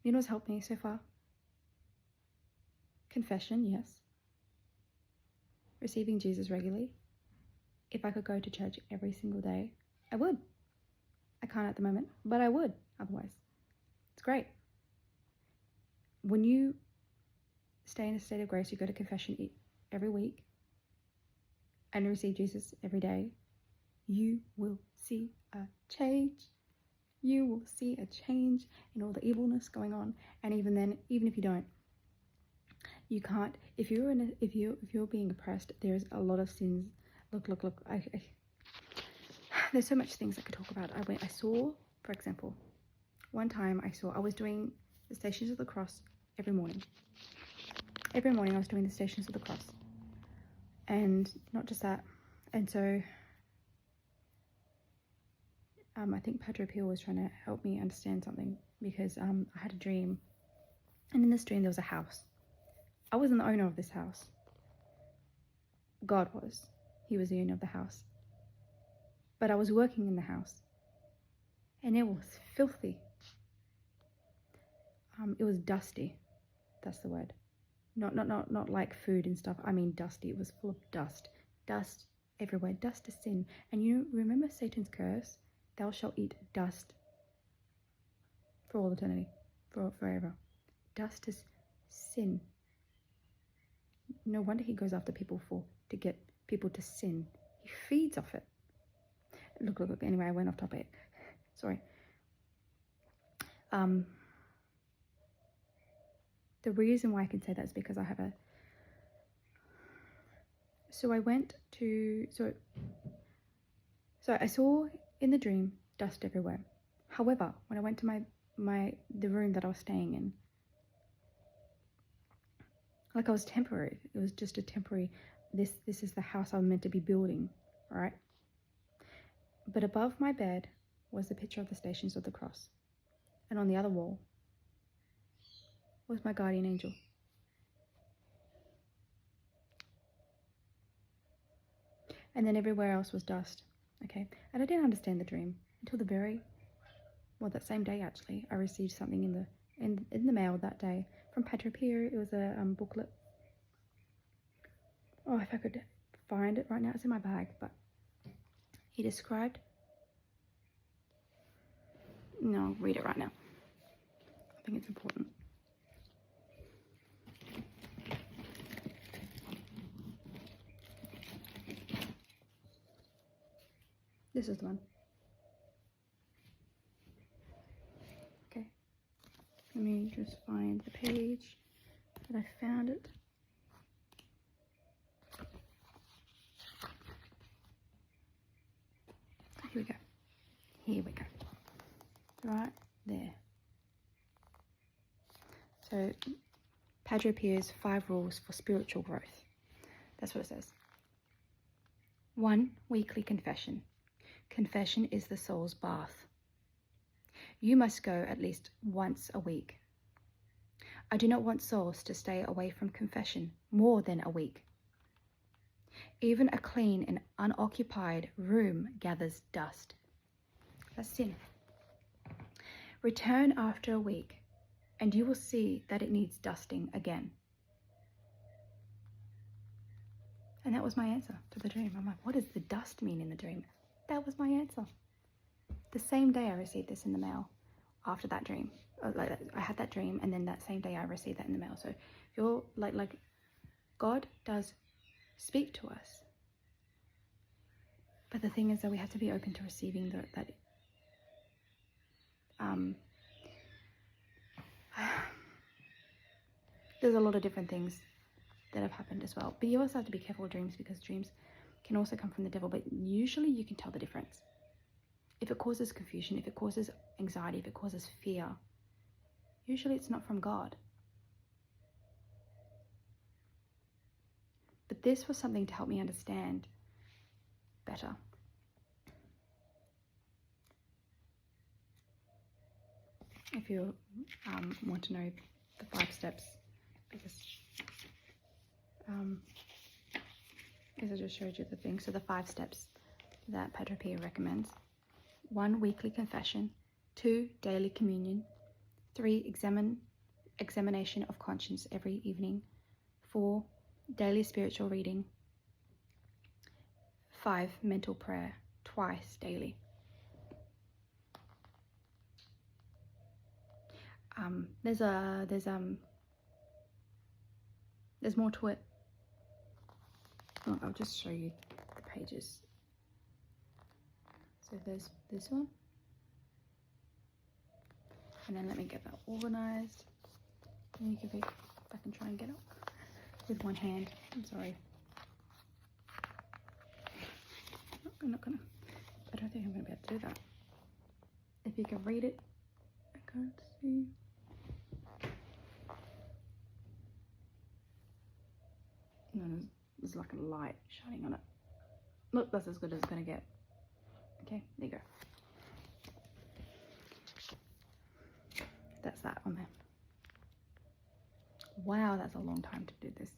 You know what's helped me so far? Confession, yes. Receiving Jesus regularly. If I could go to church every single day, I would. I can't at the moment, but I would otherwise. It's great. When you stay in a state of grace, you go to confession every week and receive Jesus every day, you will see a change. You will see a change in all the evilness going on. And even then, even if you don't, you can't. If you're being oppressed, there's a lot of sins. Look. There's so much things I could talk about. I saw, for example, one time I was doing the Stations of the Cross every morning. Every morning I was doing the Stations of the Cross. And not just that. And so I think Padre Pio was trying to help me understand something, because I had a dream. And in this dream there was a house. I wasn't the owner of this house. God was. He was the owner of the house. But I was working in the house. And it was filthy. It was dusty. That's the word. Not like food and stuff. I mean dusty. It was full of dust. Dust everywhere. Dust is sin. And you remember Satan's curse? Thou shalt eat dust for all eternity. Forever. Dust is sin. No wonder he goes after people to get people to sin. He feeds off it. Look. Anyway, I went off topic. Sorry. The reason why I can say that is because I have a... So I saw in the dream dust everywhere. However, when I went to the room that I was staying in, like I was temporary. It was just a temporary... This is the house I'm meant to be building, right? But above my bed was the picture of the Stations of the Cross. And on the other wall was my guardian angel. And then everywhere else was dust, okay? And I didn't understand the dream until that same day actually. I received something in the mail that day from Padre Pio. It was a booklet. Oh, if I could find it right now, it's in my bag, but he described... No, I'll read it right now. I think it's important. This is the one. Okay. Let me just find the page that I found it. Here we go. Right there. So, Padre Pio's 5 rules for spiritual growth. That's what it says. 1. Weekly confession. Confession is the soul's bath. You must go at least once a week. I do not want souls to stay away from confession more than a week. Even a clean and unoccupied room gathers dust. That's sin. Return after a week, and you will see that it needs dusting again. And that was my answer to the dream. I'm like, what does the dust mean in the dream? That was my answer. The same day I received this in the mail after that dream. I had that dream, and then that same day I received that in the mail. So if you're like God does speak to us. But the thing is that we have to be open to receiving that there's a lot of different things that have happened as well. But you also have to be careful with dreams, because dreams can also come from the devil. But usually you can tell the difference. If it causes confusion, if it causes anxiety, if it causes fear, usually it's not from God. But this was something to help me understand better. If you want to know the 5 steps, because I just showed you the thing. So the 5 steps that Padre Pio recommends: 1, weekly confession; 2, daily communion; 3. Examination of conscience every evening. 4. Daily spiritual reading. 5. Mental prayer twice daily. There's more to it. Oh, I'll just show you the pages. So there's this one, and then let me get that organized. Let me give it, if I can try and get it with one hand. I'm sorry. I don't think I'm gonna be able to do that. If you can read it, I can't see. No, there's like a light shining on it. Look, that's as good as it's gonna get. Okay, there you go. That's that on there. Wow, that's a long time to do this.